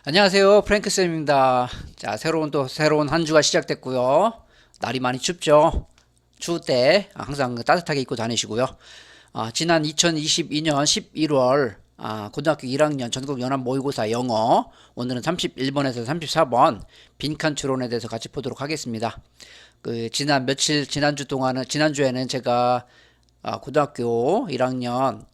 안녕하세요. 프랭크쌤입니다. 자, 새로운 한 주가 시작됐고요. 날이 많이 춥죠. 추울 때 항상 따뜻하게 입고 다니시고요. 지난 2022년 11월 고등학교 1학년 전국 연합 모의고사 영어 오늘은 31번에서 34번 빈칸 추론에 대해서 같이 보도록 하겠습니다. 지난주에는 제가 고등학교 1학년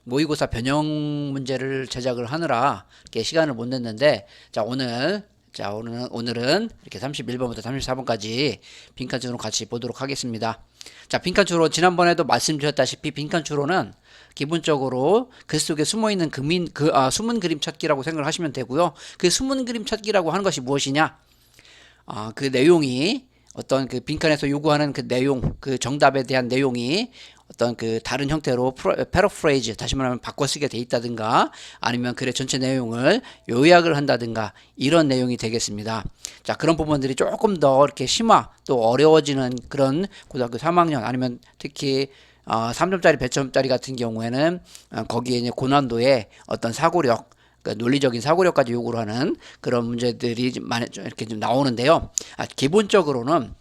모의고사 변형 문제를 제작을 하느라 이렇게 시간을 못 냈는데, 오늘은 이렇게 31번부터 34번까지 빈칸 추론 같이 보도록 하겠습니다. 자, 빈칸 추론 지난번에도 말씀드렸다시피 빈칸 추론은 기본적으로 글 속에 숨어 있는 숨은 그림 찾기라고 생각을 하시면 되고요. 그 숨은 그림 찾기라고 하는 것이 무엇이냐? 그 내용이 어떤 그 빈칸에서 요구하는 그 내용, 그 정답에 대한 내용이 어떤 그 다른 형태로 패러프레이즈, 다시 말하면 바꿔쓰기가 돼 있다든가 아니면 글의 전체 내용을 요약을 한다든가 이런 내용이 되겠습니다. 자, 그런 부분들이 조금 더 이렇게 또 어려워지는 그런 고등학교 3학년 아니면 특히 3점짜리, 배점짜리 같은 경우에는 거기에 이제 고난도의 어떤 사고력, 논리적인 사고력까지 요구를 하는 그런 문제들이 이렇게 좀 나오는데요. 기본적으로는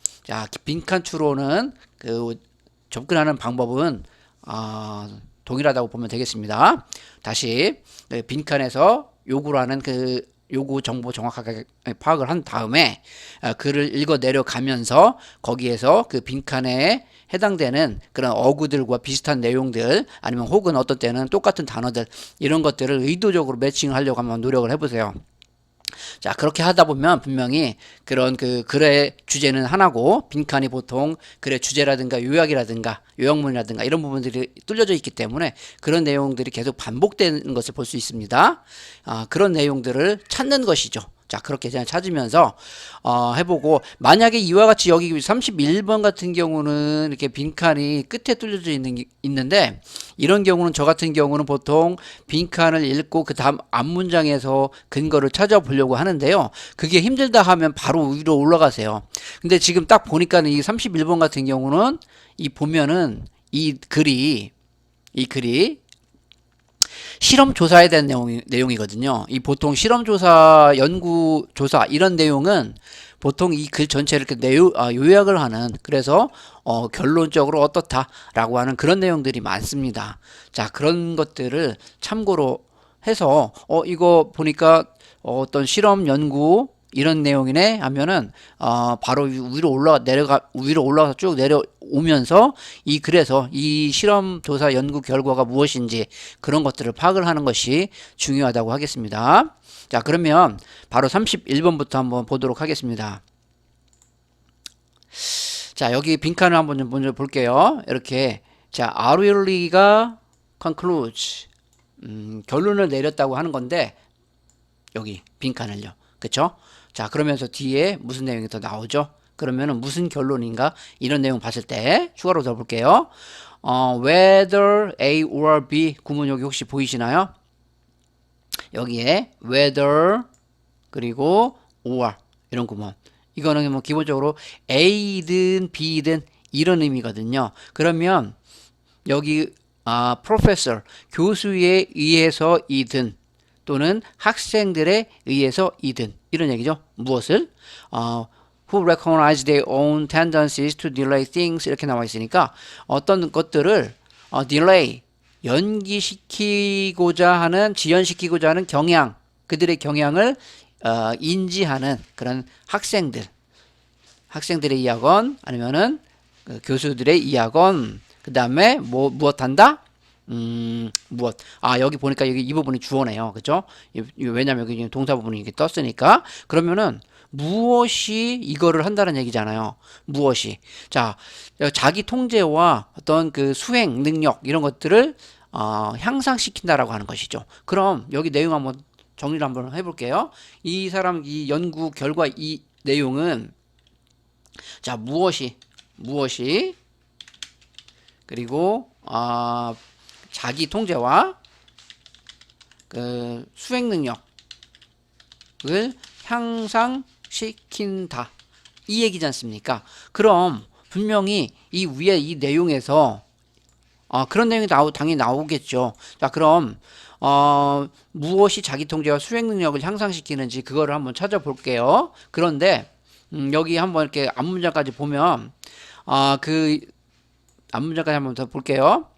빈칸 추론은 접근하는 방법은 동일하다고 보면 되겠습니다. 다시 빈칸에서 요구를 하는 그 요구 정보 정확하게 파악을 한 다음에 글을 읽어 내려가면서 거기에서 그 빈칸에 해당되는 그런 어구들과 비슷한 내용들 아니면 혹은 어떤 때는 똑같은 단어들 이런 것들을 의도적으로 매칭을 하려고 한번 노력을 해보세요. 자, 그렇게 하다 보면 분명히 그런 그 글의 주제는 하나고 빈칸이 보통 글의 주제라든가 요약문이라든가 이런 부분들이 뚫려져 있기 때문에 그런 내용들이 계속 반복되는 것을 볼 수 있습니다. 그런 내용들을 찾는 것이죠. 자, 그렇게 그냥 찾으면서 해보고, 만약에 이와 같이 여기 31번 같은 경우는 이렇게 빈칸이 끝에 뚫려져 있는데, 이런 경우는 저 같은 경우는 보통 빈칸을 읽고 그 다음 앞문장에서 근거를 찾아보려고 하는데요. 그게 힘들다 하면 바로 위로 올라가세요. 근데 지금 딱 보니까는 이 31번 같은 경우는 보면은 이 글이 실험 조사에 대한 내용이거든요. 이 보통 실험 조사, 연구 조사 이런 내용은 보통 이 글 전체를 이렇게 요약을 하는, 그래서 결론적으로 어떻다라고 하는 그런 내용들이 많습니다. 자, 그런 것들을 참고로 해서 이거 보니까 어떤 실험 연구 이런 내용이네 하면은 바로 위로 올라가서 쭉 내려오면서 이 글에서 이 실험 조사 연구 결과가 무엇인지 그런 것들을 파악을 하는 것이 중요하다고 하겠습니다. 자, 그러면 바로 31번부터 한번 보도록 하겠습니다. 자, 여기 빈칸을 한번 좀 먼저 볼게요. 이렇게, 자, RLE가 concludes, 결론을 내렸다고 하는 건데, 여기 빈칸을요. 그쵸? 자, 그러면서 뒤에 무슨 내용이 더 나오죠? 그러면은 무슨 결론인가? 이런 내용 봤을 때 추가로 더 볼게요. whether A or B 구문 여기 혹시 보이시나요? 여기에 whether 그리고 or 이런 구문. 이거는 뭐 기본적으로 A든 B든 이런 의미거든요. 그러면 여기 professor 교수에 의해서이든 또는 학생들에 의해서이든 이런 얘기죠. 무엇을? who recognize their own tendencies to delay things 이렇게 나와 있으니까 어떤 것들을 delay 지연시키고자 하는 그들의 경향을 인지하는 그런 학생들의 이야건 아니면은 교수들의 이야건 그 다음에 무엇한다? 무엇. 여기 보니까 이 부분이 주어네요. 그죠? 왜냐면 여기 동사 부분이 이렇게 떴으니까. 그러면은 무엇이 이거를 한다는 얘기잖아요. 무엇이. 자, 자기 통제와 어떤 그 수행 능력 이런 것들을 향상시킨다라고 하는 것이죠. 그럼 여기 내용 한번 정리를 한번 해볼게요. 이 연구 결과 이 내용은 자, 무엇이 그리고 자기 통제와 그 수행 능력을 향상시킨다. 이 얘기지 않습니까? 그럼 분명히 이 위에 이 내용에서 그런 내용이 당연히 나오겠죠. 자, 그럼 무엇이 자기 통제와 수행 능력을 향상시키는지 그거를 한번 찾아볼게요. 그런데 여기 한번 이렇게 앞문장까지 보면 그 앞문장까지 한번 더 볼게요.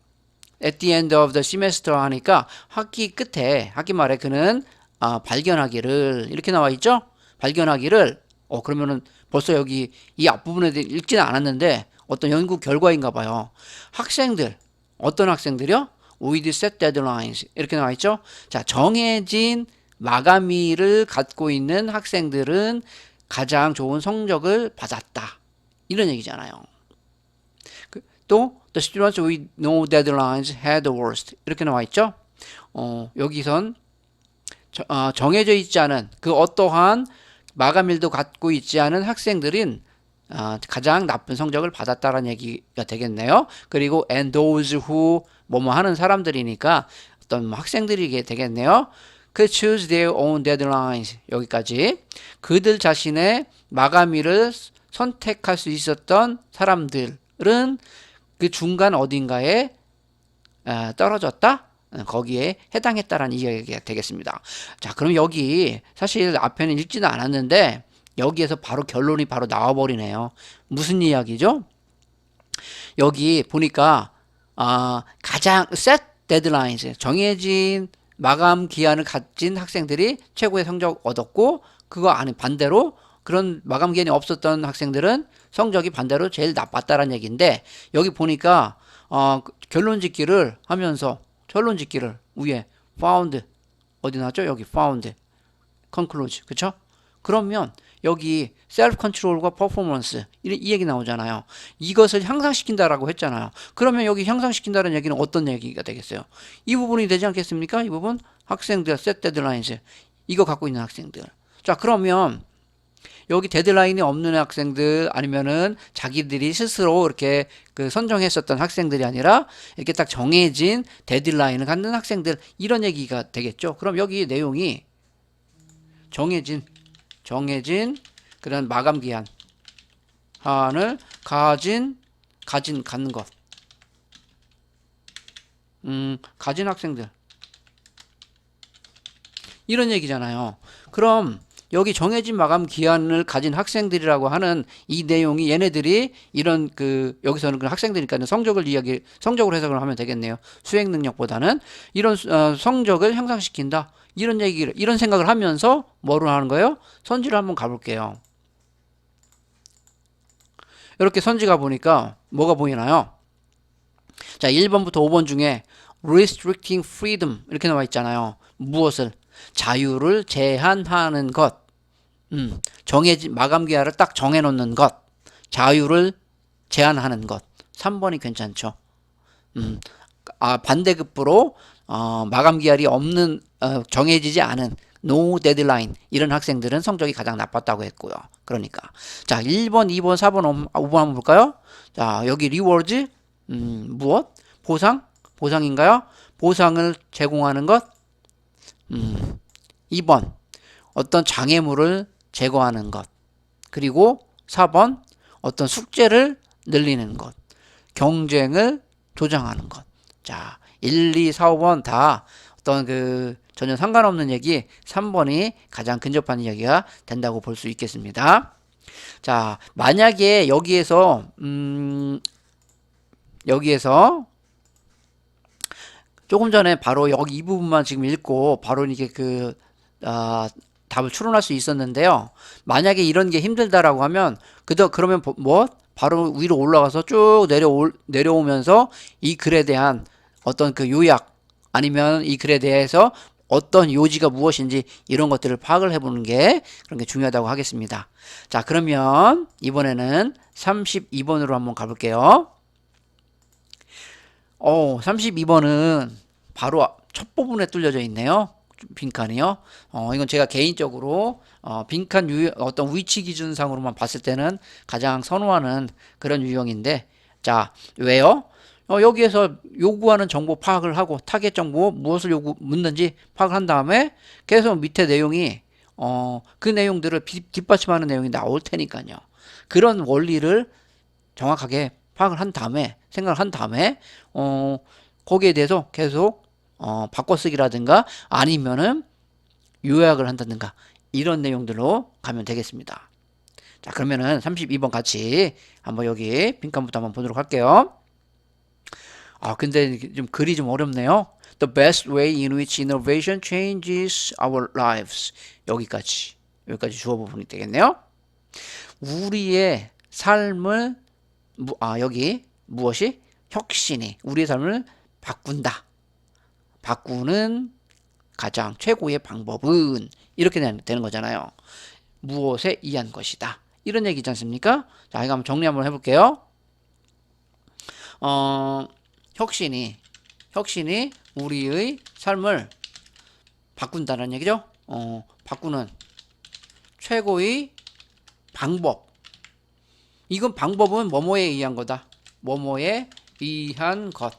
At the end of the semester 하니까 학기 끝에 학기 말에 그는 발견하기를 이렇게 나와 있죠? 발견하기를 그러면은 벌써 여기 이 앞부분에 대해 읽지는 않았는데 어떤 연구 결과인가 봐요. 학생들 어떤 학생들이요? With set deadlines 이렇게 나와 있죠? 자, 정해진 마감일을 갖고 있는 학생들은 가장 좋은 성적을 받았다. 이런 얘기잖아요. 또 The students with no deadlines had the worst 이렇게 나와 있죠. 여기선 정해져 있지 않은 그 어떠한 마감일도 갖고 있지 않은 학생들은 가장 나쁜 성적을 받았다라는 얘기가 되겠네요. 그리고 and those who 뭐뭐 하는 사람들이니까 어떤 학생들이 되겠네요. 그 choose their own deadlines 여기까지 그들 자신의 마감일을 선택할 수 있었던 사람들은 그 중간 어딘가에 떨어졌다? 거기에 해당했다라는 이야기가 되겠습니다. 자, 그럼 여기 사실 앞에는 읽지는 않았는데 여기에서 바로 결론이 바로 나와버리네요. 무슨 이야기죠? 여기 보니까 가장 set deadlines 정해진 마감 기한을 가진 학생들이 최고의 성적 얻었고 그거 아닌 반대로 그런 마감 기한이 없었던 학생들은 성적이 반대로 제일 나빴다라는 얘기인데 여기 보니까 결론 짓기를 하면서 결론 짓기를 위에 found 어디 나왔죠? 여기 found conclude 그쵸? 그러면 여기 self control과 performance 이 얘기 나오잖아요. 이것을 향상시킨다라고 했잖아요. 그러면 여기 향상시킨다는 얘기는 어떤 얘기가 되겠어요? 이 부분이 되지 않겠습니까? 이 부분 학생들 set deadlines 이거 갖고 있는 학생들. 자, 그러면 여기 데드라인이 없는 학생들 아니면은 자기들이 스스로 이렇게 그 선정했었던 학생들이 아니라 이렇게 딱 정해진 데드라인을 갖는 학생들 이런 얘기가 되겠죠. 그럼 여기 내용이 정해진 그런 마감 기한을 갖는 것. 가진 학생들. 이런 얘기잖아요. 그럼 여기 정해진 마감 기한을 가진 학생들이라고 하는 이 내용이 얘네들이 이런 여기서는 그 학생들이니까 성적으로 해석을 하면 되겠네요. 수행 능력보다는 이런 성적을 향상시킨다. 이런 생각을 하면서 뭐를 하는 거예요? 선지를 한번 가볼게요. 이렇게 선지 가보니까 뭐가 보이나요? 자, 1번부터 5번 중에 restricting freedom 이렇게 나와 있잖아요. 무엇을? 자유를 제한하는 것. 정해진 마감 기한을 딱 정해놓는 것. 자유를 제한하는 것. 3번이 괜찮죠. 반대급부로 마감 기한이 없는 정해지지 않은 no deadline 이런 학생들은 성적이 가장 나빴다고 했고요. 그러니까 자 1번, 2번, 4번, 5번 한번 볼까요? 자 여기 rewards 무엇? 보상인가요? 보상을 제공하는 것. 2번 어떤 장애물을 제거하는 것. 그리고 4번 어떤 숙제를 늘리는 것. 경쟁을 조장하는 것. 자 1, 2, 4, 5번 다 어떤 전혀 상관없는 얘기 3번이 가장 근접한 이야기가 된다고 볼 수 있겠습니다. 자 만약에 여기에서 조금 전에 바로 여기 이 부분만 지금 읽고 바로 이게 답을 추론할 수 있었는데요. 만약에 이런 게 힘들다라고 하면 그러면 바로 위로 올라가서 쭉 내려오면서 이 글에 대한 어떤 요약 아니면 이 글에 대해서 어떤 요지가 무엇인지 이런 것들을 파악을 해보는 게 그런 게 중요하다고 하겠습니다. 자 그러면 이번에는 32번으로 한번 가볼게요. 32번은 바로 첫 부분에 뚫려져 있네요. 빈칸이요. 이건 제가 개인적으로 빈칸 어떤 위치 기준상으로만 봤을 때는 가장 선호하는 그런 유형인데 자 왜요? 여기에서 요구하는 정보 파악을 하고 타겟 정보 무엇을 묻는지 파악을 한 다음에 계속 밑에 내용이 그 내용들을 뒷받침하는 내용이 나올 테니까요. 그런 원리를 정확하게 파악을 한 다음에 생각을 한 다음에 거기에 대해서 계속 바꿔쓰기라든가 아니면은 요약을 한다든가 이런 내용들로 가면 되겠습니다. 자, 그러면은 32번 같이 한번 여기 빈칸부터 한번 보도록 할게요. 근데 좀 글이 좀 어렵네요. The best way in which innovation changes our lives. 여기까지 주어 부분이 되겠네요. 우리의 삶을 여기 무엇이 혁신이 우리의 삶을 바꾼다. 바꾸는 가장 최고의 방법은 이렇게 되는 거잖아요. 무엇에 의한 것이다. 이런 얘기지 않습니까? 자, 이거 한번 정리 한번 해볼게요. 혁신이 우리의 삶을 바꾼다는 얘기죠. 바꾸는 최고의 방법. 이건 방법은 뭐뭐에 의한 거다. 뭐뭐에 의한 것.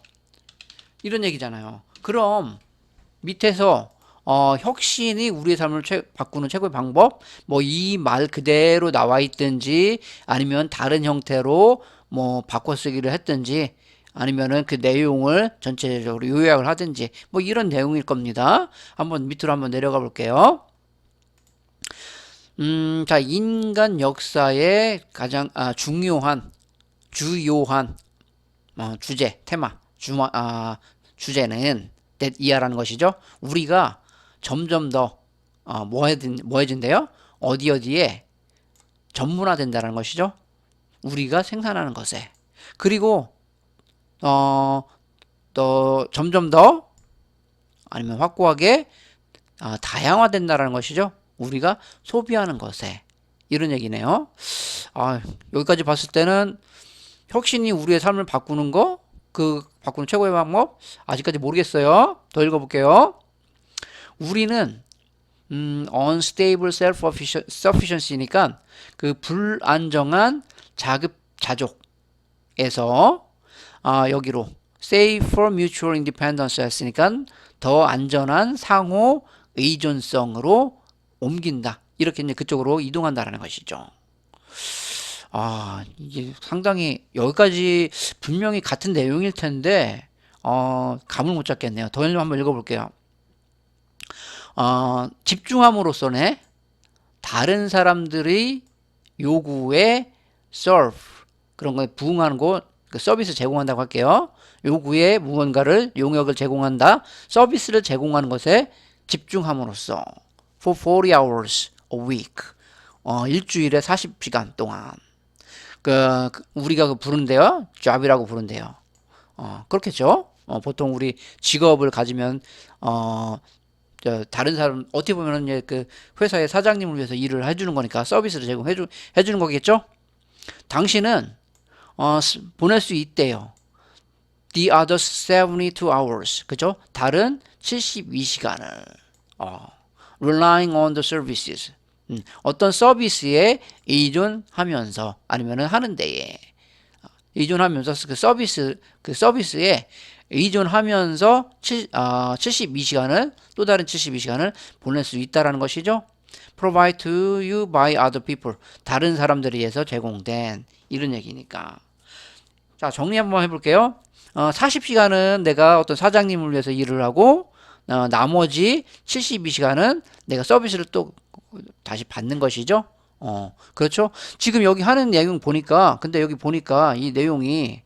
이런 얘기잖아요. 그럼 밑에서 혁신이 우리의 삶을 바꾸는 최고의 방법, 뭐 이 말 그대로 나와 있든지 아니면 다른 형태로 뭐 바꿔쓰기를 했든지 아니면은 그 내용을 전체적으로 요약을 하든지 뭐 이런 내용일 겁니다. 한번 밑으로 한번 내려가 볼게요. 자, 인간 역사의 가장 주요한 주제, 테마, 주제는 that 이하라는 것이죠. 우리가 점점 더 뭐해진대요? 어디에 전문화된다는 것이죠. 우리가 생산하는 것에. 그리고 또 점점 더 아니면 확고하게 다양화된다는 것이죠. 우리가 소비하는 것에. 이런 얘기네요. 여기까지 봤을 때는 혁신이 우리의 삶을 바꾸는 거, 그 바꾸는 최고의 방법 아직까지 모르겠어요. 더 읽어볼게요. 우리는 unstable self-sufficiency니까 그 불안정한 자급자족에서 여기로 safer mutual independence 했으니까 더 안전한 상호 의존성으로 옮긴다. 이렇게 이제 그쪽으로 이동한다라는 것이죠. 이게 상당히 여기까지 분명히 같은 내용일 텐데 감을 못 잡겠네요. 더 한번 읽어볼게요. 집중함으로써는 다른 사람들의 요구에 serve 그런 거에 부응하는 거 그 서비스 제공한다고 할게요. 요구에 무언가를 용역을 제공한다. 서비스를 제공하는 것에 집중함으로써 for 40 hours a week 일주일에 40시간 동안 우리가 부른대요. job이라고 부른대요. 그렇겠죠. 보통 우리 직업을 가지면 다른 사람 어떻게 보면은 그 회사의 사장님을 위해서 일을 해주는 거니까 서비스를 제공해주는 거겠죠. 당신은 보낼 수 있대요. The other 72 hours 그죠? 다른 72시간을 relying on the services 어떤 서비스에 의존하면서 아니면은 하는 데에 의존하면서 그 서비스에 의존하면서 72시간을 또 다른 72시간을 보낼 수 있다라는 것이죠. Provide to you by other people 다른 사람들에 의해서 제공된 이런 얘기니까. 자, 정리 한번 해볼게요. 40시간은 내가 어떤 사장님을 위해서 일을 하고 나머지 72시간은 내가 서비스를 또 다시 받는 것이죠. 그렇죠. 지금 여기 하는 내용 보니까 근데 여기 보니까 이 내용이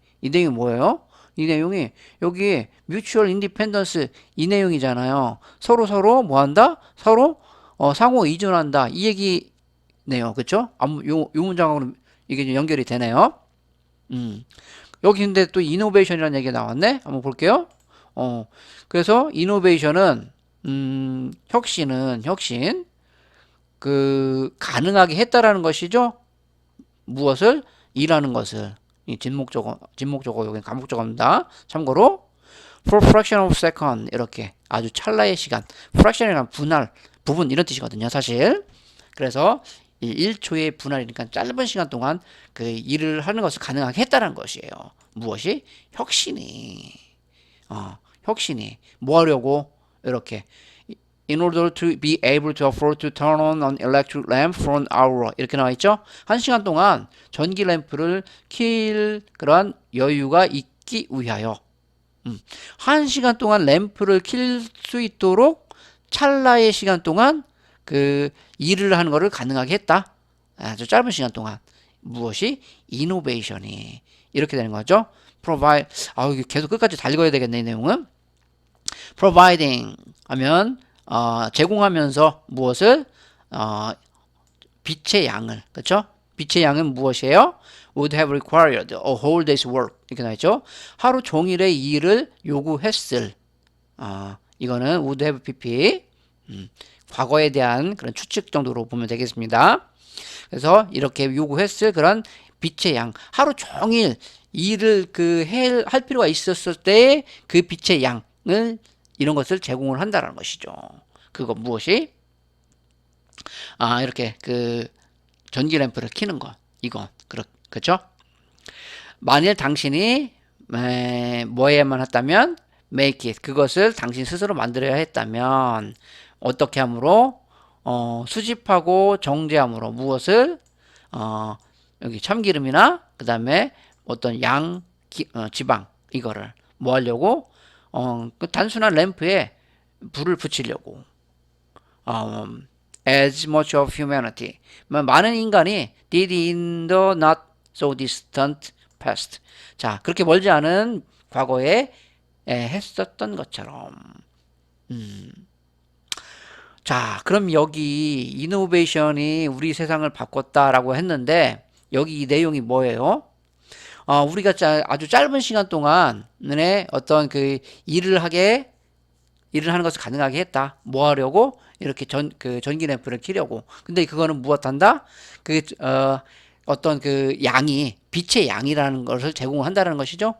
뭐예요? 이 내용이 여기 뮤추얼 인디펜던스 이 내용이잖아요. 서로 뭐 한다? 서로 상호 의존한다. 이 얘기네요. 그렇죠? 요 문장하고는 이게 연결이 되네요. 여기 근데 또 이노베이션이라는 얘기가 나왔네. 한번 볼게요. 그래서 이노베이션은 혁신 가능하게 했다라는 것이죠. 무엇을? 일하는 것을. 이 진목적어 여기 감목적어입니다. 참고로 for fraction of second 이렇게 아주 찰나의 시간. fraction이란 부분 이런 뜻이거든요. 사실. 그래서 1초의 분할이니까 짧은 시간 동안 그 일을 하는 것을 가능하게 했다는 것이에요. 무엇이? 혁신이 뭐 하려고? 이렇게 in order to be able to afford to turn on an electric lamp for an hour 이렇게 나와 있죠. 1시간 동안 전기 램프를 킬 그러한 여유가 있기 위하여 1시간 동안 램프를 킬 수 있도록 찰나의 시간 동안 그 일을 하는 것을 가능하게 했다. 아주 짧은 시간 동안. 무엇이? 이노베이션이. 이렇게 되는 거죠. provide. 이게 계속 끝까지 다 읽어야 되겠네, 이 내용은. providing 하면, 제공하면서 무엇을? 빛의 양을. 그렇죠? 빛의 양은 무엇이에요? would have required a whole day's work. 이렇게 나있죠? 하루 종일의 일을 요구했을. 이거는 would have pp. 과거에 대한 그런 추측 정도로 보면 되겠습니다. 그래서 이렇게 요구했을 그런 빛의 양. 하루 종일 일을 할 필요가 있었을 때 그 빛의 양을 이런 것을 제공을 한다는 것이죠. 그거 무엇이? 이렇게 전기 램프를 켜는 것. 이거. 그렇죠? 만일 당신이 뭐에만 했다면 make it. 그것을 당신 스스로 만들어야 했다면 어떻게 함으로? 수집하고 정제함으로 무엇을? 여기 참기름이나 그 다음에 어떤 지방 이거를 뭐 하려고? 그 단순한 램프에 불을 붙이려고. As much of humanity. 많은 인간이 did in the not so distant past. 자, 그렇게 멀지 않은 과거에 했었던 것처럼. 자, 그럼 여기 이노베이션이 우리 세상을 바꿨다라고 했는데 여기 이 내용이 뭐예요? 우리가 아주 짧은 시간 동안에 어떤 일을 하는 것을 가능하게 했다. 뭐 하려고? 이렇게 전기 램프를 켜려고. 근데 그거는 무엇한다? 어떤 양이, 빛의 양이라는 것을 제공한다는 것이죠.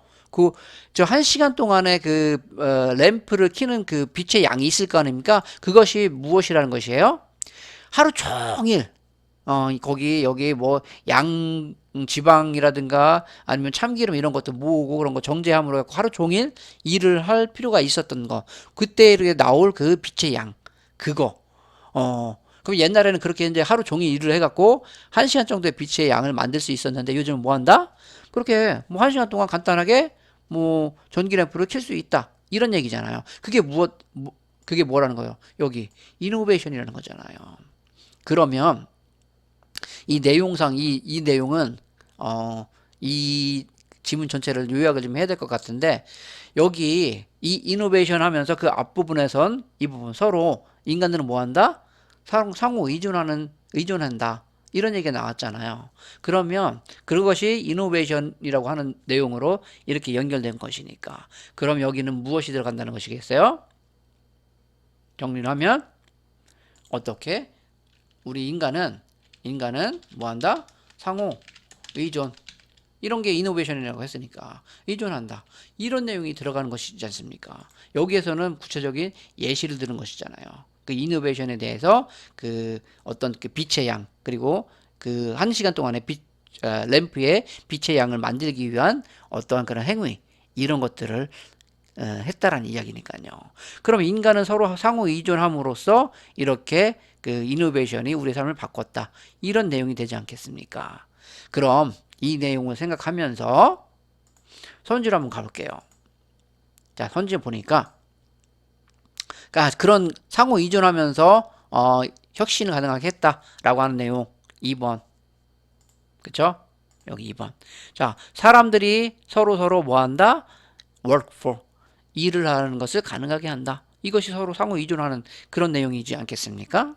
저 1시간 동안에 램프를 켜는 그 빛의 양이 있을 거 아닙니까? 그것이 무엇이라는 것이에요? 하루 종일, 여기 지방이라든가 아니면 참기름 이런 것도 모으고 그런 거 정제함으로 하루 종일 일을 할 필요가 있었던 거. 그때 이렇게 나올 그 빛의 양. 그거. 그럼 옛날에는 그렇게 이제 하루 종일 일을 해갖고 1시간 정도의 빛의 양을 만들 수 있었는데 요즘은 뭐 한다? 그렇게 1시간 동안 간단하게 전기 램프를 켤 수 있다. 이런 얘기잖아요. 그게 뭐라는 거예요? 여기 이노베이션이라는 거잖아요. 그러면 이 내용상 이 내용은 이 지문 전체를 요약을 좀 해야 될 것 같은데 여기 이 이노베이션 하면서 그 앞부분에선 이 부분 서로 인간들은 뭐 한다? 상호 의존한다. 이런 얘기가 나왔잖아요. 그러면 그것이 이노베이션이라고 하는 내용으로 이렇게 연결된 것이니까. 그럼 여기는 무엇이 들어간다는 것이겠어요? 정리를 하면 어떻게? 우리 인간은 뭐 한다? 상호 의존. 이런 게 이노베이션이라고 했으니까 의존한다. 이런 내용이 들어가는 것이지 않습니까? 여기에서는 구체적인 예시를 드는 것이잖아요. 그 이노베이션에 대해서 어떤 빛의 양 그리고 1시간 동안의 램프의 빛의 양을 만들기 위한 어떠한 그런 행위 이런 것들을 했다라는 이야기니까요. 그럼 인간은 서로 상호 의존함으로써 이렇게 이노베이션이 우리의 삶을 바꿨다. 이런 내용이 되지 않겠습니까? 그럼 이 내용을 생각하면서 선지로 한번 가볼게요. 자, 선지 보니까 그런 상호 의존하면서 혁신을 가능하게 했다라고 하는 내용 2번. 그쵸? 여기 2번. 자, 사람들이 서로 뭐 한다? work for. 일을 하는 것을 가능하게 한다. 이것이 서로 상호 의존하는 그런 내용이지 않겠습니까?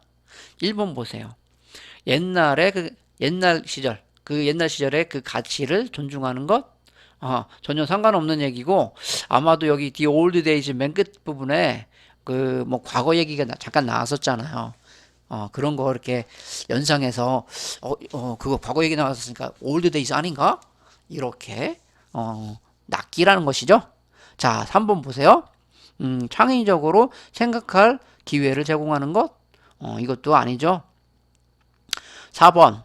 1번 보세요. 옛날 시절에 그 가치를 존중하는 것 전혀 상관없는 얘기고 아마도 여기 the old days 맨 끝 부분에 과거 얘기가 잠깐 나왔었잖아요. 그런 거 이렇게 연상해서 그거 과거 얘기 나왔으니까 old days 아닌가? 이렇게 낚기라는 것이죠. 자, 3번 보세요. 창의적으로 생각할 기회를 제공하는 것 이것도 아니죠. 4번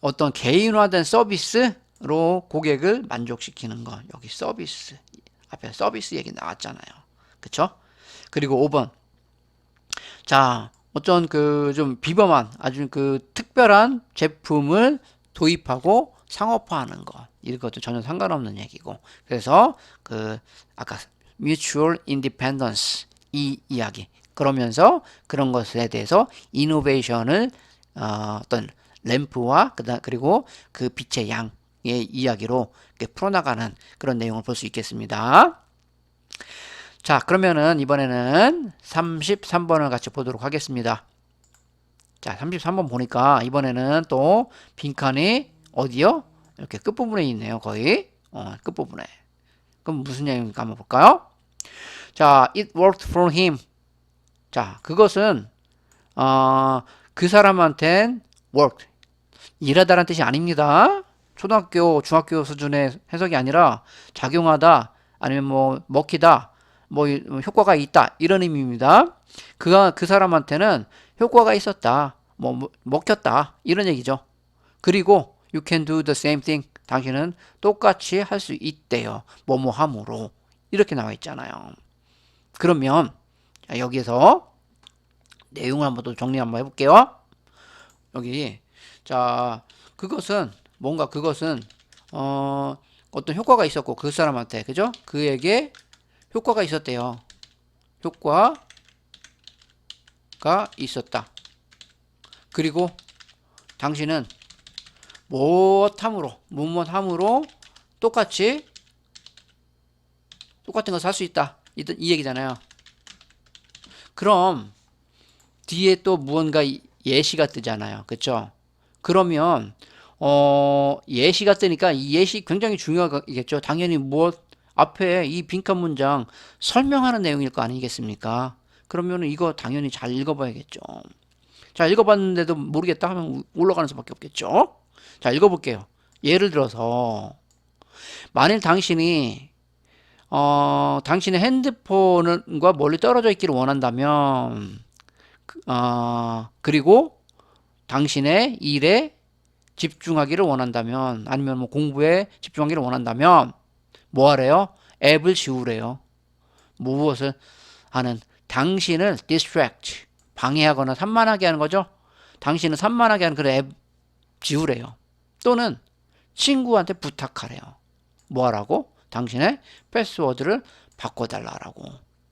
어떤 개인화된 서비스로 고객을 만족시키는 것. 여기 서비스. 앞에 서비스 얘기 나왔잖아요. 그쵸? 그리고 5번. 자, 어떤 좀 비범한 아주 특별한 제품을 도입하고 상업화하는 것. 이것도 전혀 상관없는 얘기고. 그래서 그 아까 mutual independence 이 이야기. 그러면서 그런 것에 대해서 이노베이션을 어떤 램프와 그리고 그 빛의 양의 이야기로 풀어나가는 그런 내용을 볼 수 있겠습니다. 자, 그러면은 이번에는 33번을 같이 보도록 하겠습니다. 자, 33번 보니까 이번에는 또 빈칸이 어디요? 이렇게 끝부분에 있네요. 거의 끝부분에. 그럼 무슨 내용인가 한번 볼까요? 자, it worked for him. 자, 그것은 그 사람한텐 worked 일하다라는 뜻이 아닙니다. 초등학교, 중학교 수준의 해석이 아니라 작용하다 아니면 뭐 먹히다 뭐 효과가 있다 이런 의미입니다. 그 사람한테는 효과가 있었다. 뭐 먹혔다 이런 얘기죠. 그리고 you can do the same thing. 당신은 똑같이 할 수 있대요. 뭐뭐 함으로 이렇게 나와 있잖아요. 그러면 여기에서 내용을 한번 또 정리 한번 해볼게요. 여기 자 그것은 어떤 효과가 있었고 그 사람한테 그죠? 그에게 효과가 있었대요. 효과가 있었다. 그리고 당신은 무엇함으로 똑같은 것을 할 수 있다. 이 얘기잖아요. 그럼 뒤에 또 무언가 예시가 뜨잖아요. 그쵸? 그러면 예시가 뜨니까 이 예시 굉장히 중요하겠죠. 당연히 앞에 이 빈칸 문장 설명하는 내용일 거 아니겠습니까? 그러면 이거 당연히 잘 읽어봐야겠죠. 자, 읽어봤는데도 모르겠다 하면 올라가는 수밖에 없겠죠. 자, 읽어볼게요. 예를 들어서 만일 당신이 당신의 핸드폰과 멀리 떨어져 있기를 원한다면 그리고 당신의 일에 집중하기를 원한다면 아니면 뭐 공부에 집중하기를 원한다면 뭐 하래요? 앱을 지우래요. 무엇을 하는? 당신을 distract 방해하거나 산만하게 하는 거죠. 당신을 산만하게 하는 그런 앱 지우래요. 또는 친구한테 부탁하래요. 뭐 하라고? 당신의 패스워드를 바꿔달라고.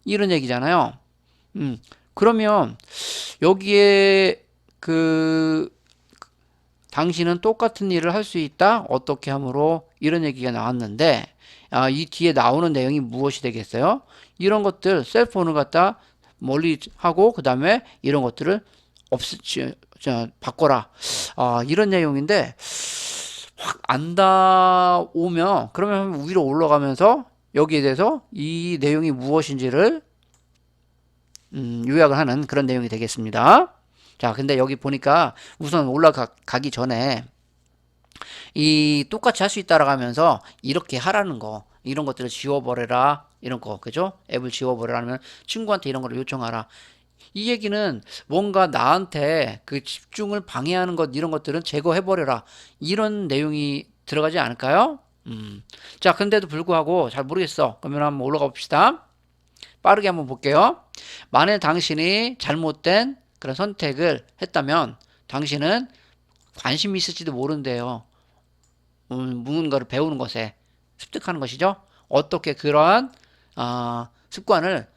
이런 얘기잖아요. 그러면 여기에 당신은 똑같은 일을 할 수 있다? 어떻게 함으로? 이런 얘기가 나왔는데 이 뒤에 나오는 내용이 무엇이 되겠어요? 이런 것들 셀폰을 갖다 멀리 하고 그 다음에 이런 것들을 바꿔라. 이런 내용인데 확 안 닿오면 그러면 위로 올라가면서 여기에 대해서 이 내용이 무엇인지를 요약을 하는 그런 내용이 되겠습니다. 자, 근데 여기 보니까 우선 올라가기 전에 이 똑같이 할 수 있다라고 하면서 이렇게 하라는 거, 이런 것들을 지워버려라, 이런 거, 그죠? 앱을 지워버려라 하면 친구한테 이런 거를 요청하라. 이 얘기는 뭔가 나한테 그 집중을 방해하는 것, 이런 것들은 제거해버려라. 이런 내용이 들어가지 않을까요? 자, 근데도 불구하고 잘 모르겠어. 그러면 한번 올라가 봅시다. 빠르게 한번 볼게요. 만일 당신이 잘못된 그런 선택을 했다면 당신은 관심이 있을지도 모른대요. 무언가를 배우는 것에 습득하는 것이죠. 어떻게 그러한 습관을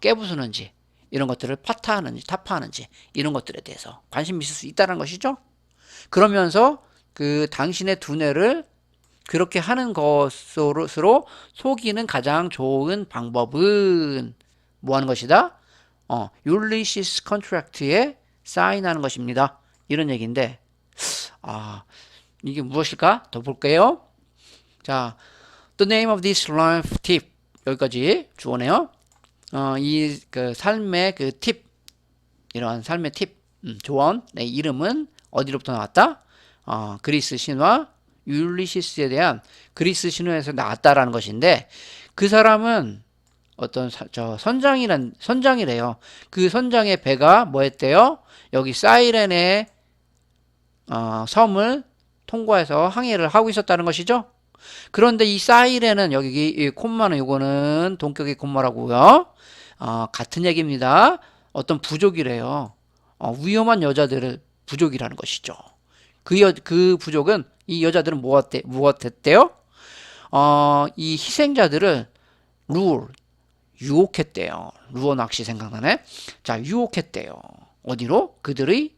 깨부수는지 이런 것들을 타파하는지 이런 것들에 대해서 관심이 있을 수 있다는 것이죠. 그러면서 그 당신의 두뇌를 그렇게 하는 것으로 속이는 가장 좋은 방법은 뭐 하는 것이다? 율리시스 컨트랙트에 사인하는 것입니다. 이런 얘기인데 이게 무엇일까? 더 볼게요. 자, the name of this life tip 여기까지 주어네요. 이 그 삶의 그 팁, 이러한 삶의 팁, 조언의 이름은 어디로부터 나왔다? 그리스 신화 율리시스에 대한 그리스 신화에서 나왔다라는 것인데 그 사람은 어떤 선장이래요. 그 선장의 배가 뭐 했대요? 여기 사이렌의 섬을 통과해서 항해를 하고 있었다는 것이죠. 그런데 이 사이렌은 여기 이 콤마는 요거는 동격의 콤마라고요. 같은 얘기입니다. 어떤 부족이래요. 위험한 여자들을 부족이라는 것이죠. 그 부족은 이 여자들은 무엇했대요? 이 희생자들을 룰, 유혹했대요. 루어 낚시 생각나네? 자, 유혹했대요. 어디로? 그들의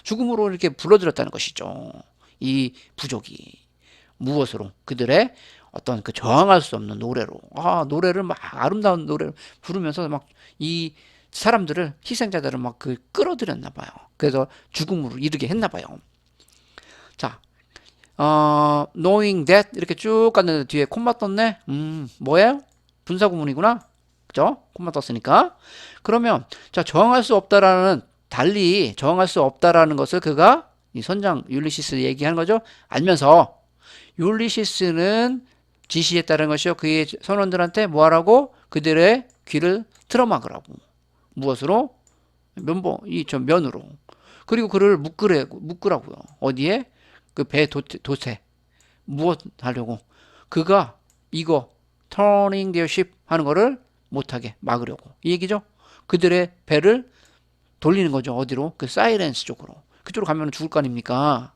죽음으로 이렇게 불러들였다는 것이죠. 이 부족이 무엇으로? 그들의 어떤 그 저항할 수 없는 노래로, 노래를 막 아름다운 노래를 부르면서 막 이 사람들을 희생자들을 막 그 끌어들였나 봐요. 그래서 죽음으로 이르게 했나 봐요. 자, knowing that 이렇게 쭉 갔는데 뒤에 콤마 떴네. 뭐예요? 분사구문이구나. 그죠? 콤마 떴으니까. 그러면 자, 저항할 수 없다라는 달리 저항할 수 없다라는 것을 그가 이 선장 율리시스 얘기하는 거죠. 알면서 율리시스는 지시했다는 것이요. 그의 선원들한테 뭐 하라고? 그들의 귀를 틀어막으라고. 무엇으로? 면으로. 그리고 그를 묶으라고요. 어디에? 그 배 돛에. 무엇 하려고? 그가 이거 turning their ship 하는 거를 못하게 막으려고. 이 얘기죠. 그들의 배를 돌리는 거죠. 어디로? 그 사이렌스 쪽으로. 그쪽으로 가면 죽을 거 아닙니까?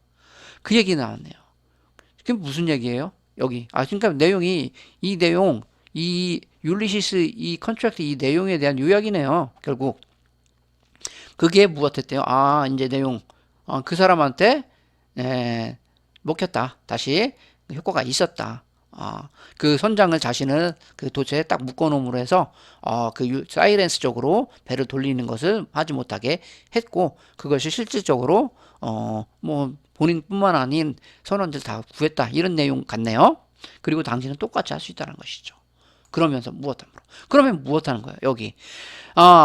그 얘기 나왔네요. 그게 무슨 얘기예요? 여기. 그러니까 내용이 이 내용, 이 율리시스 이 컨트랙트 이 내용에 대한 요약이네요. 결국 그게 무엇했대요? 이제 내용 그 사람한테 먹혔다. 다시 효과가 있었다. 그 선장을 자신을 그 도체에 딱 묶어놓음으로 해서 그 사이렌스 쪽으로 배를 돌리는 것을 하지 못하게 했고 그것이 실질적으로 뭐 본인뿐만 아닌 선원들 다 구했다. 이런 내용 같네요. 그리고 당신은 똑같이 할 수 있다는 것이죠. 그러면서 무엇함으로? 그러면 무엇하는 거예요? 여기.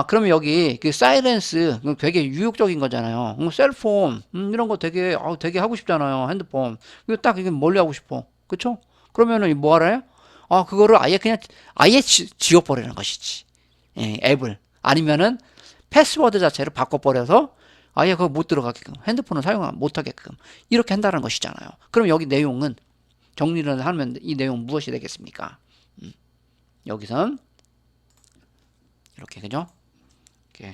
그러면 여기 그 사이렌스 되게 유혹적인 거잖아요. 셀폰 이런 거 되게 하고 싶잖아요. 핸드폰. 이거 딱 이게 멀리 하고 싶어. 그쵸? 그러면은 뭐 알아요? 그거를 아예 지워버리는 것이지. 예, 앱을. 아니면은 패스워드 자체를 바꿔버려서 아예 그거 못 들어가게끔 핸드폰을 사용 못 하게끔 이렇게 한다는 것이잖아요. 그럼 여기 내용은 정리를 하면 이 내용 무엇이 되겠습니까? 여기선 이렇게 그죠? 이렇게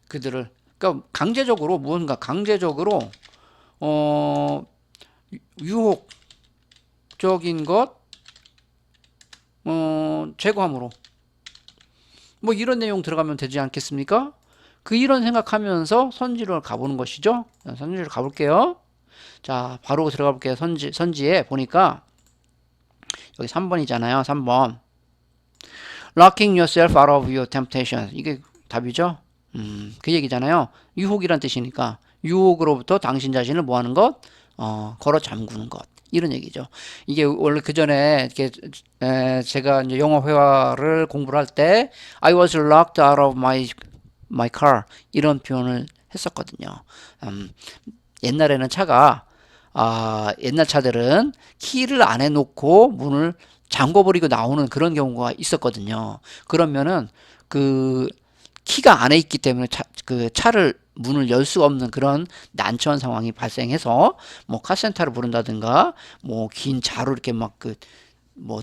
그들을 그러니까 강제적으로 무언가 강제적으로 유혹적인 것 제거함으로 뭐 이런 내용 들어가면 되지 않겠습니까? 이런 생각하면서 선지를 가보는 것이죠. 선지를 가볼게요. 자, 바로 들어가 볼게요. 선지에 보니까 여기 3번이잖아요. 3번. Locking yourself out of your temptation. 이게 답이죠. 그 얘기잖아요. 유혹이란 뜻이니까 유혹으로부터 당신 자신을 뭐 하는 것? 걸어 잠그는 것. 이런 얘기죠. 이게 원래 그 전에 제가 이제 영어 회화를 공부를 할 때 I was locked out of my car 이런 표현을 했었거든요. 옛날에는 차가 옛날 차들은 키를 안 해놓고 문을 잠궈버리고 나오는 그런 경우가 있었거든요. 그러면은 그 키가 안에 있기 때문에 그 차를 문을 열 수 없는 그런 난처한 상황이 발생해서 뭐 카센터를 부른다든가 뭐 긴 자로 이렇게 막 뭐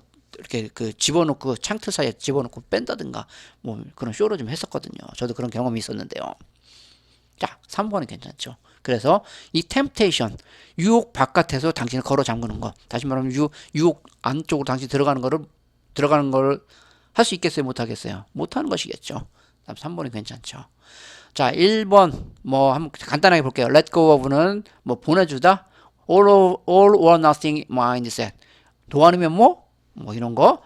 이렇게 집어넣고 창틀 사이에 집어넣고 뺀다든가 뭐 그런 쇼를 좀 했었거든요. 저도 그런 경험이 있었는데요. 자, 3번은 괜찮죠. 그래서 이 temptation, 유혹 바깥에서 당신을 걸어 잠그는 것. 다시 말하면 유혹 안쪽으로 당신이 들어가는 걸 할 수 있겠어요? 못 하겠어요? 못 하는 것이겠죠. 다음 3번이 괜찮죠. 자, 1번 뭐 한번 간단하게 볼게요. let go of는 뭐 보내주다. all or nothing mindset. 도안이면 뭐 이런 거.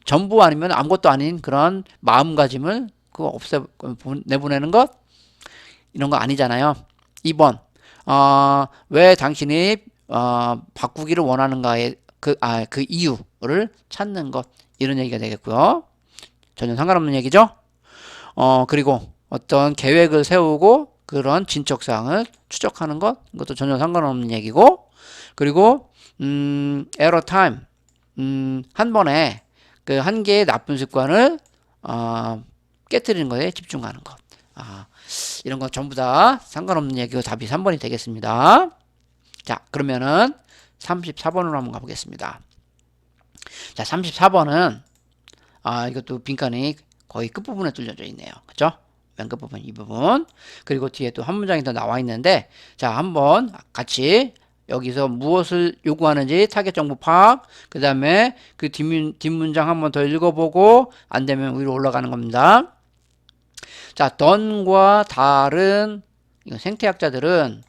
전부 아니면 아무것도 아닌 그런 마음가짐을 그거 내보내는 것. 이런 거 아니잖아요. 2번. 왜 당신이 바꾸기를 원하는가의 그 이유를 찾는 것. 이런 얘기가 되겠고요. 전혀 상관없는 얘기죠. 그리고 어떤 계획을 세우고 그런 진척사항을 추적하는 것. 이것도 전혀 상관없는 얘기고. 그리고 error time. 한 번에 그 한 개의 나쁜 습관을 깨뜨리는 것에 집중하는 것. 이런 거 전부 다 상관없는 얘기고 답이 3번이 되겠습니다. 자, 그러면은 34번으로 한번 가보겠습니다. 자, 34번은 이것도 빈칸이 거의 끝부분에 뚫려져 있네요. 그죠? 맨 끝부분 이 부분. 그리고 뒤에 또 한 문장이 더 나와 있는데 자, 한번 같이 여기서 무엇을 요구하는지 타겟 정보 파악, 그 다음에 그 뒷문장 한번 더 읽어보고 안 되면 위로 올라가는 겁니다. 자, done과 다른 생태학자들은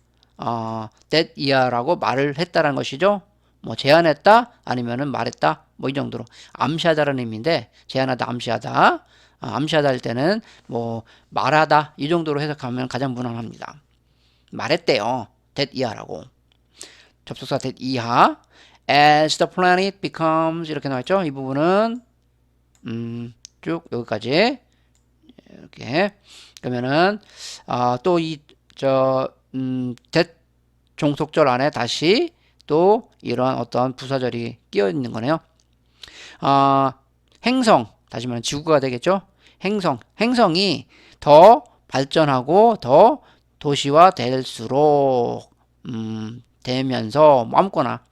that year라고 말을 했다라는 것이죠. 뭐 제안했다 아니면은 말했다 뭐 이 정도로 암시하다라는 의미인데 제안하다 암시하다 암시하다 할 때는 뭐 말하다 이 정도로 해석하면 가장 무난합니다. 말했대요. that year라고 접속사 that 이하 as the planet becomes 이렇게 나와있죠. 이 부분은 쭉 여기까지 이렇게 그러면은 또 이 that 종속절 안에 다시 또 이러한 어떤 부사절이 끼어 있는 거네요. 행성 다시 말하면 지구가 되겠죠. 행성이 더 발전하고 더 도시화 될수록 되면서 뭐 아무거나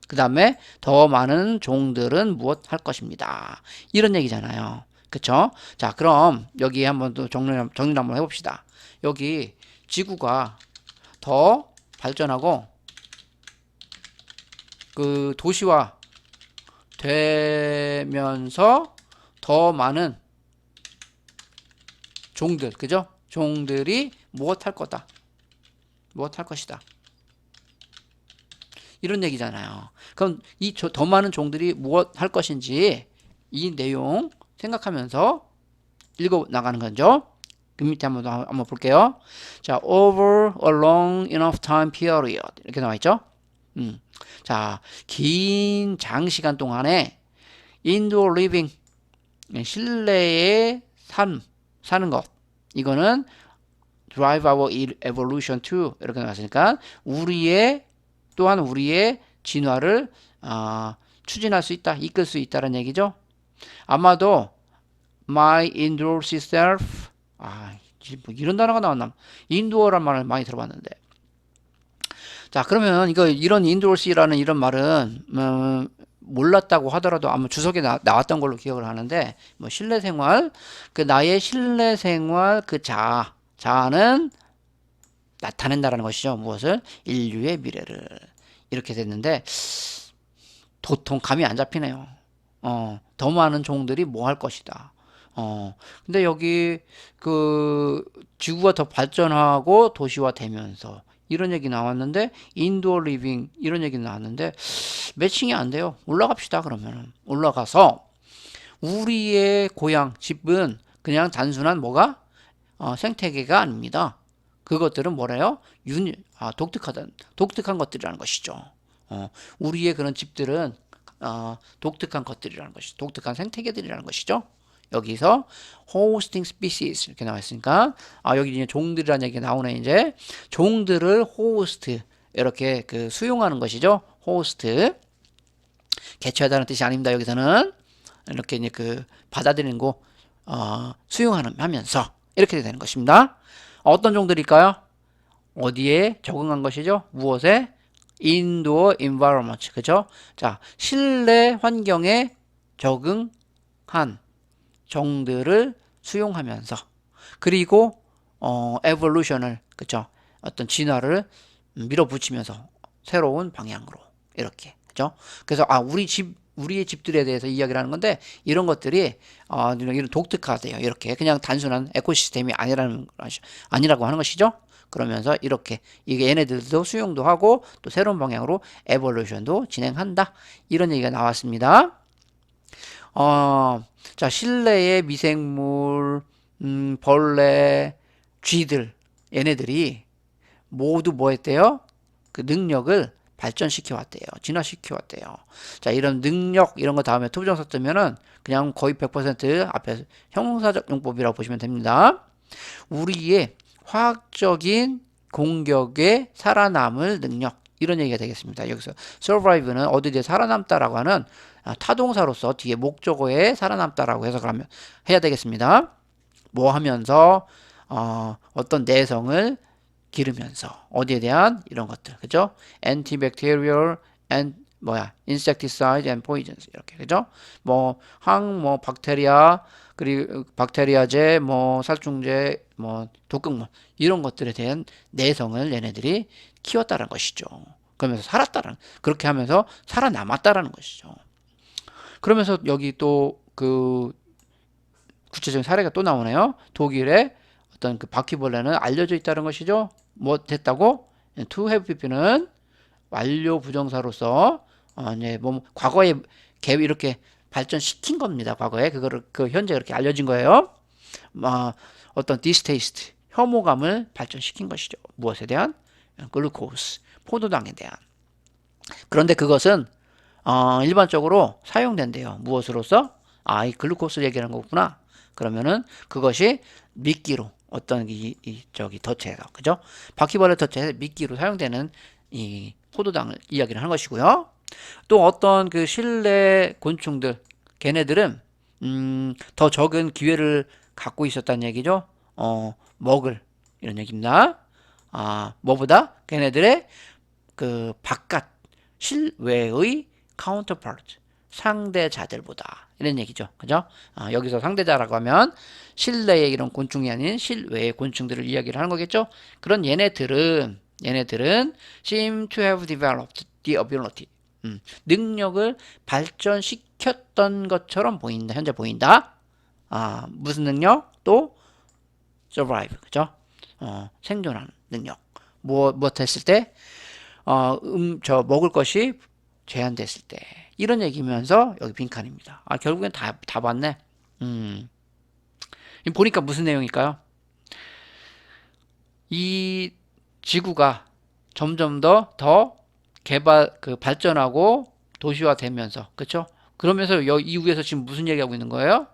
그 다음에 더 많은 종들은 무엇 할 것입니다. 이런 얘기잖아요. 그쵸? 자, 그럼 여기 한번 또 정리를 한번 해봅시다. 여기 지구가 더 발전하고 그 도시화 되면서 더 많은 종들, 그죠? 종들이 무엇 할 거다. 무엇 할 것이다. 이런 얘기잖아요. 그럼 이 더 많은 종들이 무엇 할 것인지 이 내용 생각하면서 읽어 나가는 거죠. 그 밑에 한번 볼게요. 자, over a long enough time period 이렇게 나와 있죠. 자, 긴 장시간 동안에 indoor living 실내에 사는 것 이거는 drive our evolution to 이렇게 나왔으니까 또한 우리의 진화를 추진할 수 있다, 이끌 수 있다는 얘기죠. 아마도 my indoor self 뭐 이런 단어가 나왔나? 인도어란 말을 많이 들어봤는데. 자, 그러면 이런 인도어시라는 이런 말은 몰랐다고 하더라도 아마 주석에 나왔던 걸로 기억을 하는데 뭐 실내 생활 나의 실내 생활 자아는 나타낸다라는 것이죠. 무엇을? 인류의 미래를 이렇게 됐는데 도통 감이 안 잡히네요. 더 많은 종들이 뭐 할 것이다. 근데 여기 지구가 더 발전하고 도시화 되면서 이런 얘기 나왔는데 인도어 리빙 이런 얘기 나왔는데 매칭이 안 돼요. 올라갑시다. 그러면 올라가서 우리의 고향 집은 그냥 단순한 뭐가 생태계가 아닙니다. 그것들은 뭐래요? 독특한 것들이라는 것이죠. 우리의 그런 집들은 독특한 것들이라는 것이죠. 독특한 생태계들이라는 것이죠. 여기서 hosting species 이렇게 나와 있으니까 여기 이제 종들이라는 얘기가 나오네. 이제 종들을 host 이렇게 수용하는 것이죠. host 개최하다는 뜻이 아닙니다. 여기서는 이렇게 이제 받아들이는 거 수용하면서 이렇게 되는 것입니다. 어떤 종들일까요? 어디에 적응한 것이죠? 무엇에? indoor environment 그죠? 자, 실내 환경에 적응한 종들을 수용하면서 그리고 evolution을 그죠? 어떤 진화를 밀어붙이면서 새로운 방향으로 이렇게 그죠? 그래서 우리의 집들에 대해서 이야기를 하는 건데 이런 것들이 이런 독특하대요. 이렇게 그냥 단순한 에코시스템이 아니라고 하는 것이죠. 그러면서 이렇게 얘네들도 수용도 하고 또 새로운 방향으로 에볼루션도 진행한다. 이런 얘기가 나왔습니다. 자, 실내의 미생물, 벌레, 쥐들, 얘네들이 모두 뭐 했대요? 그 능력을 발전시켜 왔대요. 진화시켜 왔대요. 자, 이런 능력, 이런 거 다음에 투부정사 뜨면은 그냥 거의 100% 앞에 형용사적 용법이라고 보시면 됩니다. 우리의 화학적인 공격에 살아남을 능력. 이런 얘기가 되겠습니다. 여기서 survive는 어디에 살아남다라고 하는 타동사로서 뒤에 목적어에 살아남다라고 해석을 해야 되겠습니다. 뭐 하면서 어떤 내성을 기르면서 어디에 대한 이런 것들 그죠? antibacterial and insecticide and poisons 이렇게 그죠? 뭐 박테리아 그리고 박테리아제, 뭐 살충제, 뭐 독극물 이런 것들에 대한 내성을 얘네들이 키웠다는 것이죠. 그러면서 살았다는, 그렇게 하면서 살아남았다라는 것이죠. 그러면서 여기 또 그 구체적인 사례가 또 나오네요. 독일의 어떤 그 바퀴벌레는 알려져 있다는 것이죠. 뭐 됐다고? to have pp는 완료 부정사로서 이제 뭐 과거에 이렇게 발전시킨 겁니다. 과거에 그거를 그 현재 그렇게 알려진 거예요. 어떤 distaste 혐오감을 발전시킨 것이죠. 무엇에 대한? 글루코스 포도당에 대한. 그런데 그것은 일반적으로 사용된대요. 무엇으로서? 이 글루코스 얘기하는 거구나. 그러면은 그것이 미끼로 어떤 저기 덫에서, 그죠? 바퀴벌레 덫에 미끼로 사용되는 이 포도당을 이야기를 하는 것이고요. 또 어떤 그 실내 곤충들, 걔네들은 더 적은 기회를 갖고 있었다는 얘기죠. 먹을 이런 얘기입니다. 뭐보다 걔네들의 그 바깥 실외의 counterpart 상대자들보다 이런 얘기죠. 그죠? 여기서 상대자라고 하면 실내의 이런 곤충이 아닌 실외의 곤충들을 이야기를 하는 거겠죠. 그런 얘네들은 seem to have developed the ability 능력을 발전시켰던 것처럼 보인다. 현재 보인다. 무슨 능력? 또 survive. 그죠? 생존하는 능력. 무엇 했을 때? 먹을 것이 제한됐을 때. 이런 얘기면서 여기 빈칸입니다. 결국엔 다 봤네. 보니까 무슨 내용일까요? 이 지구가 점점 더 발전하고 도시화되면서, 그렇죠? 그러면서 이 위에서 지금 무슨 얘기하고 있는 거예요?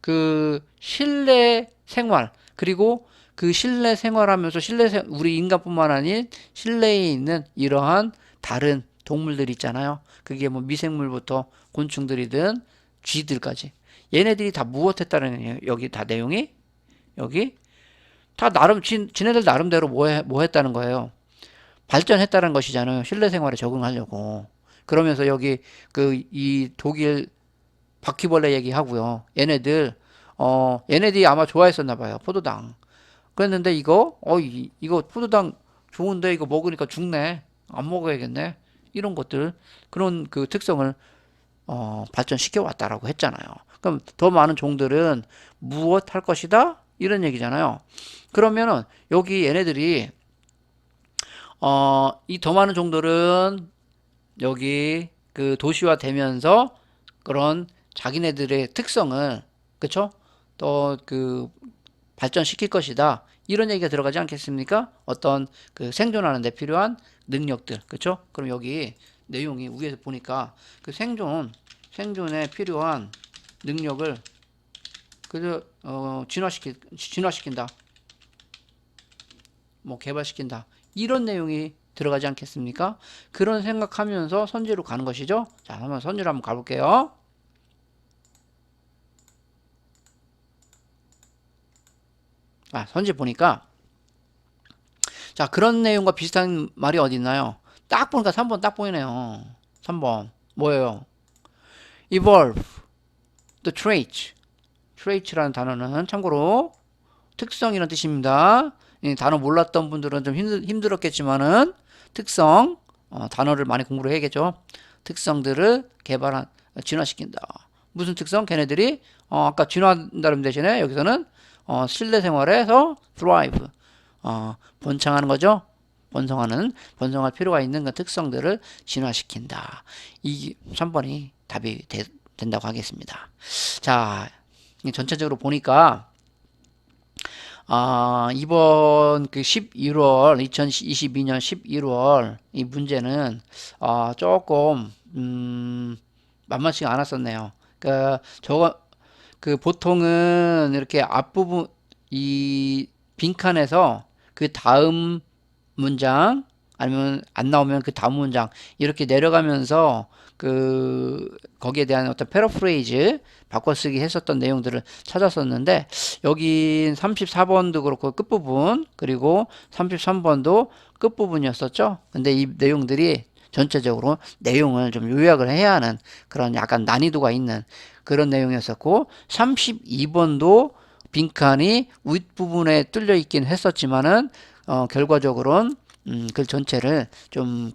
그 실내 생활, 그리고 그 실내 생활하면서 우리 인간뿐만 아닌 실내에 있는 이러한 다른 동물들 있잖아요. 그게 뭐 미생물부터 곤충들이든 쥐들까지. 얘네들이 다 무엇했다는 여기 다 내용이 여기 다 지네들 나름대로 뭐 했다는 거예요. 발전했다는 것이잖아요. 실내 생활에 적응하려고. 그러면서 여기 이 독일 바퀴벌레 얘기하고요. 얘네들이 아마 좋아했었나 봐요. 포도당. 그랬는데 이거 포도당 좋은데 이거 먹으니까 죽네. 안 먹어야겠네. 이런 것들, 그런 그 특성을 발전시켜 왔다라고 했잖아요. 그럼 더 많은 종들은 무엇 할 것이다? 이런 얘기잖아요. 그러면은 여기 얘네들이 이 더 많은 종들은 여기 그 도시화 되면서 그런 자기네들의 특성을, 그쵸? 또 그 발전시킬 것이다. 이런 얘기가 들어가지 않겠습니까? 어떤 그 생존하는 데 필요한 능력들. 그쵸? 그럼 여기 내용이 위에서 보니까 그 생존에 필요한 능력을 진화시킨다. 뭐 개발시킨다. 이런 내용이 들어가지 않겠습니까? 그런 생각하면서 선지로 가는 것이죠. 자, 한번 선지로 한번 가볼게요. 선지 보니까 자, 그런 내용과 비슷한 말이 어디 있나요? 딱 보니까 3번 딱 보이네요. 3번 뭐예요? evolve the trait라는 단어는 참고로 특성이라는 뜻입니다. 이 단어 몰랐던 분들은 좀 힘들었겠지만은 특성 단어를 많이 공부를 해야겠죠. 특성들을 진화시킨다. 무슨 특성? 걔네들이 아까 진화한다는 대신에 여기서는 실내 생활에서 thrive 번창하는 거죠. 번성할 필요가 있는 그 특성들을 진화시킨다. 이 3번이 답이 된다고 하겠습니다. 자, 전체적으로 보니까 이번 그 2022년 11월 이 문제는 조금 만만치가 않았었네요. 보통은 이렇게 앞부분 이 빈칸에서 그 다음 문장 아니면 안 나오면 그 다음 문장 이렇게 내려가면서 거기에 대한 어떤 패러프레이즈 바꿔쓰기 했었던 내용들을 찾았었는데 여기 34번도 그렇고 끝부분 그리고 33번도 끝부분이었었죠. 근데 이 내용들이 전체적으로 내용을 좀 요약을 해야 하는 그런 약간 난이도가 있는 그런 내용이었었고, 32번도 빈칸이 윗부분에 뚫려 있긴 했었지만은 결과적으로는 글 전체를 좀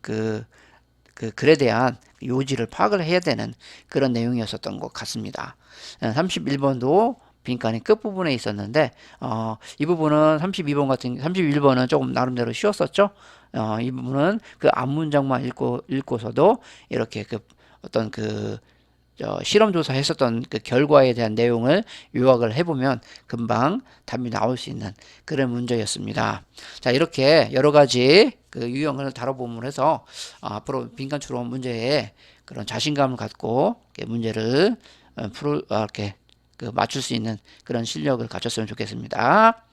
글에 대한 요지를 파악을 해야 되는 그런 내용이었었던 것 같습니다. 31번도 빈칸이 끝부분에 있었는데 이 부분은 31번은 조금 나름대로 쉬웠었죠. 이 부분은 그 앞문장만 읽고서도 이렇게 어떤 실험조사 했었던 그 결과에 대한 내용을 요약을 해보면 금방 답이 나올 수 있는 그런 문제였습니다. 자, 이렇게 여러 가지 그 유형을 다뤄보면 해서 앞으로 빈칸 추론 문제에 그런 자신감을 갖고 문제를 이렇게 맞출 수 있는 그런 실력을 갖췄으면 좋겠습니다.